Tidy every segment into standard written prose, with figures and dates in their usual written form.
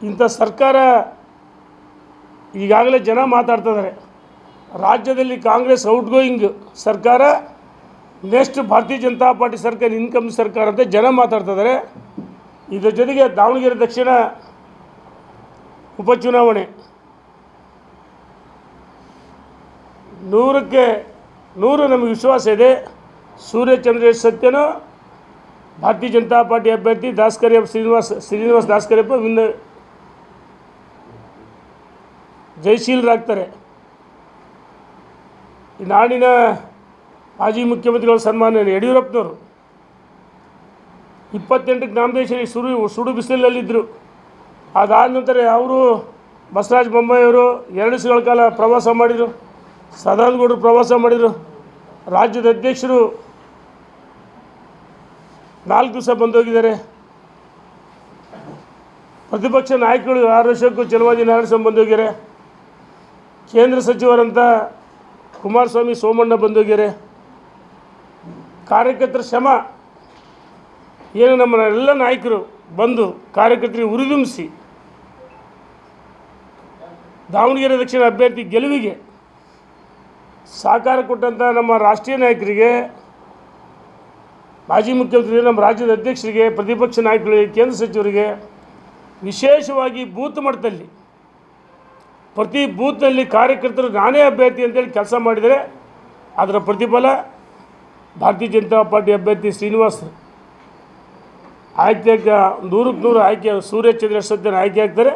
ಇಂಥ ಸರ್ಕಾರ ಈಗಾಗಲೇ ಜನ ಮಾತಾಡ್ತಿದ್ದಾರೆ. ರಾಜ್ಯದಲ್ಲಿ ಕಾಂಗ್ರೆಸ್ ಔಟ್ಗೋಯಿಂಗ್ ಸರ್ಕಾರ, ನೆಕ್ಸ್ಟ್ ಭಾರತೀಯ ಜನತಾ ಪಾರ್ಟಿ ಸರ್ಕಾರ ಇನ್ಕಮ್ ಸರ್ಕಾರ ಅಂತ ಜನ ಮಾತಾಡ್ತಿದ್ದಾರೆ. ಇದರ ಜೊತೆಗೆ ದಾವಣಗೆರೆ ದಕ್ಷಿಣ ಉಪಚುನಾವಣೆ 100ಕ್ಕೆ 100 ನಮಗೆ ವಿಶ್ವಾಸ ಇದೆ. ಸೂರ್ಯ ಚಂದ್ರೇಶ್ ಸತ್ಯನೋ ಭಾರತೀಯ ಜನತಾ ಪಾರ್ಟಿ ಅಭ್ಯರ್ಥಿ ಶ್ರೀನಿವಾಸ್ ದಾಸ್ಕರಿಯಪ್ಪ ವಿನ್ ಜಯಶೀಲರಾಗ್ತಾರೆ. ಈ ನಾಡಿನ ಮಾಜಿ ಮುಖ್ಯಮಂತ್ರಿಗಳ ಸನ್ಮಾನ್ಯ ಯಡಿಯೂರಪ್ಪನವರು 28ಕ್ಕೆ ನಾಮದೇಶಿ ಸುಡು ಬಿಸಿಲಲ್ಲಿದ್ದರು. ಅದಾದ ನಂತರ ಅವರು ಬಸವರಾಜ ಬೊಮ್ಮಾಯಿಯವರು 2 ದಿವಸಗಳ ಕಾಲ ಪ್ರವಾಸ ಮಾಡಿದರು. ಸದಾನಂದಗೌಡರು ಪ್ರವಾಸ ಮಾಡಿದರು. ರಾಜ್ಯದ ಅಧ್ಯಕ್ಷರು 4 ದಿವಸ ಬಂದೋಗಿದ್ದಾರೆ. ಪ್ರತಿಪಕ್ಷ ನಾಯಕರು 6 ವರ್ಷಕ್ಕೂ ಚಲವಾದಿ ನಾರಾಯಣಸ್ವಾಮಿ ಬಂದೋಗ್ಯಾರೆ. ಕೇಂದ್ರ ಸಚಿವರಂತ ಕುಮಾರಸ್ವಾಮಿ ಸೋಮಣ್ಣ ಬಂದೋಗ್ಯಾರೆ. ಕಾರ್ಯಕರ್ತರ ಶ್ರಮ ಏನು ನಮ್ಮ ಎಲ್ಲ ನಾಯಕರು ಬಂದು ಕಾರ್ಯಕರ್ತರಿಗೆ ಉರಿದುಂಬಿಸಿ ದಾವಣಗೆರೆ ದಕ್ಷಿಣ ಅಭ್ಯರ್ಥಿ ಗೆಲುವಿಗೆ ಸಹಕಾರ ಕೊಟ್ಟಂಥ ನಮ್ಮ ರಾಷ್ಟ್ರೀಯ ನಾಯಕರಿಗೆ, ಮಾಜಿ ಮುಖ್ಯಮಂತ್ರಿ, ನಮ್ಮ ರಾಜ್ಯದ ಅಧ್ಯಕ್ಷರಿಗೆ, ಪ್ರತಿಪಕ್ಷ ನಾಯಕರಿಗೆ, ಕೇಂದ್ರ ಸಚಿವರಿಗೆ, ವಿಶೇಷವಾಗಿ ಬೂತ್ ಮಟ್ಟದಲ್ಲಿ ಪ್ರತಿ ಬೂತ್ನಲ್ಲಿ ಕಾರ್ಯಕರ್ತರು ನಾನೇ ಅಭ್ಯರ್ಥಿ ಅಂತೇಳಿ ಕೆಲಸ ಮಾಡಿದರೆ ಅದರ ಪ್ರತಿಫಲ ಭಾರತೀಯ ಜನತಾ ಪಾರ್ಟಿ ಅಭ್ಯರ್ಥಿ ಶ್ರೀನಿವಾಸ್ ಆಯ್ಕೆ 100ಕ್ಕೆ 100 ಆಯ್ಕೆ ಸೂರ್ಯ ಚಂದ್ರೇಶ್ ಸತ್ಯನ ಆಯ್ಕೆ ಆಗ್ತಾರೆ.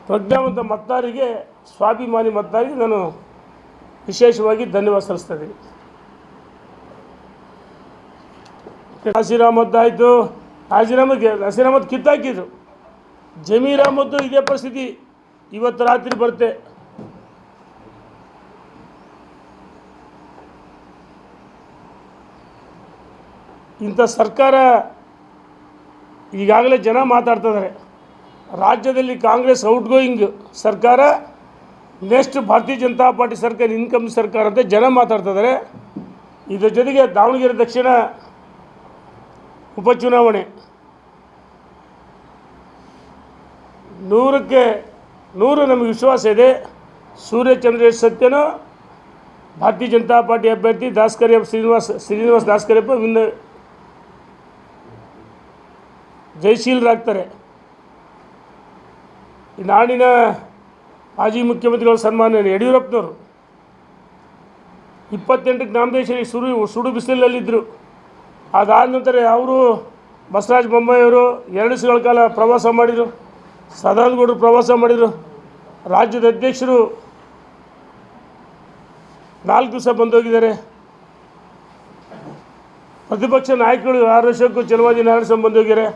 ಪ್ರಜ್ಞಾವಂತ ಮತದಾರರಿಗೆ, ಸ್ವಾಭಿಮಾನಿ ಮತದಾರರಿಗೆ ನಾನು ವಿಶೇಷವಾಗಿ ಧನ್ಯವಾದ ಸಲ್ಲಿಸ್ತಾ ಇದ್ದೀನಿ. ನಾಸೀರ್ ಅಹಮದ್ ಆಯಿತು, ನಾಸೀರ್ ಅಹಮದ್ ಕಿತ್ತಾಕಿದ್ರು. ಜಮೀರ್ ಅಹಮದ್ದು ಇದೇ ಪರಿಸ್ಥಿತಿ ಇವತ್ತು ರಾತ್ರಿ ಬರುತ್ತೆ. ಇಂಥ ಸರ್ಕಾರ ಈಗಾಗಲೇ ಜನ ಮಾತಾಡ್ತಿದ್ದಾರೆ. ರಾಜ್ಯದಲ್ಲಿ ಕಾಂಗ್ರೆಸ್ ಔಟ್ಗೋಯಿಂಗ್ ಸರ್ಕಾರ, ನೆಕ್ಸ್ಟ್ ಭಾರತೀಯ ಜನತಾ ಪಾರ್ಟಿ ಸರ್ಕಾರ ಇನ್ಕಮ್ ಸರ್ಕಾರ ಅಂತ ಜನ ಮಾತಾಡ್ತಿದ್ದಾರೆ. ಇದರ ಜೊತೆಗೆ ದಾವಣಗೆರೆ ದಕ್ಷಿಣ ಉಪಚುನಾವಣೆ 100ಕ್ಕೆ 100 ನಮಗೆ ವಿಶ್ವಾಸ ಇದೆ. ಸೂರ್ಯ ಚಂದ್ರೇಶ್ ಸತ್ಯನೋ ಭಾರತೀಯ ಜನತಾ ಪಾರ್ಟಿ ಅಭ್ಯರ್ಥಿ ಶ್ರೀನಿವಾಸ್ ದಾಸ್ಕರಿಯಪ್ಪ ವಿನ್ ಜಯಶೀಲರಾಗ್ತಾರೆ. ಈ ನಾಡಿನ ಮಾಜಿ ಮುಖ್ಯಮಂತ್ರಿಗಳ ಸನ್ಮಾನ್ಯ ಯಡಿಯೂರಪ್ಪನವರು 28ಕ್ಕೆ ನಾಮದೇಶಿ ಸುಡು ಬಿಸಿಲಲ್ಲಿದ್ದರು. ಅದಾದ ನಂತರ ಅವರು ಬಸವರಾಜ ಬೊಮ್ಮಾಯಿಯವರು 2 ದಿವಸಗಳ ಕಾಲ ಪ್ರವಾಸ ಮಾಡಿದರು. ಸದಾನಂದಗೌಡರು ಪ್ರವಾಸ ಮಾಡಿದರು. ರಾಜ್ಯದ ಅಧ್ಯಕ್ಷರು 4 ದಿವಸ ಬಂದೋಗಿದ್ದಾರೆ. ಪ್ರತಿಪಕ್ಷ ನಾಯಕರು 6 ವರ್ಷಕ್ಕೂ ಚಲವಾದಿ ನಾರಾಯಣಸ್ವಾಮಿ ಬಂದೋಗ್ಯಾರೆ.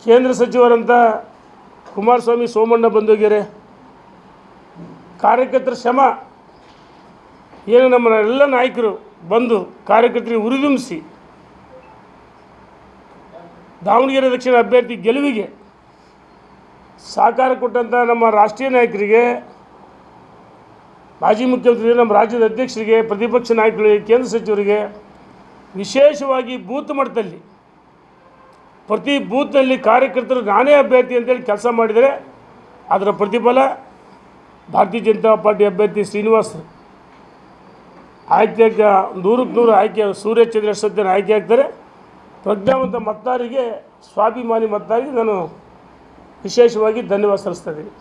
ಕೇಂದ್ರ ಸಚಿವರಂತ ಕುಮಾರಸ್ವಾಮಿ ಸೋಮಣ್ಣ ಬಂದೋಗ್ಯಾರೆ. ಕಾರ್ಯಕರ್ತರ ಶ್ರಮ ಏನು ನಮ್ಮ ಎಲ್ಲ ನಾಯಕರು ಬಂದು ಕಾರ್ಯಕರ್ತರಿಗೆ ಉರಿದುಂಬಿಸಿ ದಾವಣಗೆರೆ ದಕ್ಷಿಣ ಅಭ್ಯರ್ಥಿ ಗೆಲುವಿಗೆ ಸಹಕಾರ ಕೊಟ್ಟಂಥ ನಮ್ಮ ರಾಷ್ಟ್ರೀಯ ನಾಯಕರಿಗೆ, ಮಾಜಿ ಮುಖ್ಯಮಂತ್ರಿ, ನಮ್ಮ ರಾಜ್ಯದ ಅಧ್ಯಕ್ಷರಿಗೆ, ಪ್ರತಿಪಕ್ಷ ನಾಯಕರಿಗೆ, ಕೇಂದ್ರ ಸಚಿವರಿಗೆ, ವಿಶೇಷವಾಗಿ ಬೂತ್ ಮಟ್ಟದಲ್ಲಿ ಪ್ರತಿ ಬೂತ್ನಲ್ಲಿ ಕಾರ್ಯಕರ್ತರು ನಾನೇ ಅಭ್ಯರ್ಥಿ ಅಂತೇಳಿ ಕೆಲಸ ಮಾಡಿದರೆ ಅದರ ಪ್ರತಿಫಲ ಭಾರತೀಯ ಜನತಾ ಪಾರ್ಟಿ ಅಭ್ಯರ್ಥಿ ಶ್ರೀನಿವಾಸ್ ಆಯ್ಕೆ 100ಕ್ಕೆ 100 ಆಯ್ಕೆ ಸೂರ್ಯ ಚಂದ್ರೇಶ್ ಸತ್ಯನ ಆಯ್ಕೆ ಆಗ್ತಾರೆ. ಪ್ರಜ್ಞಾವಂತ ಮತದಾರರಿಗೆ, ಸ್ವಾಭಿಮಾನಿ ಮತದಾರರಿಗೆ ನಾನು ವಿಶೇಷವಾಗಿ ಧನ್ಯವಾದ ಸಲ್ಲಿಸ್ತಾ ಇದ್ದೀನಿ.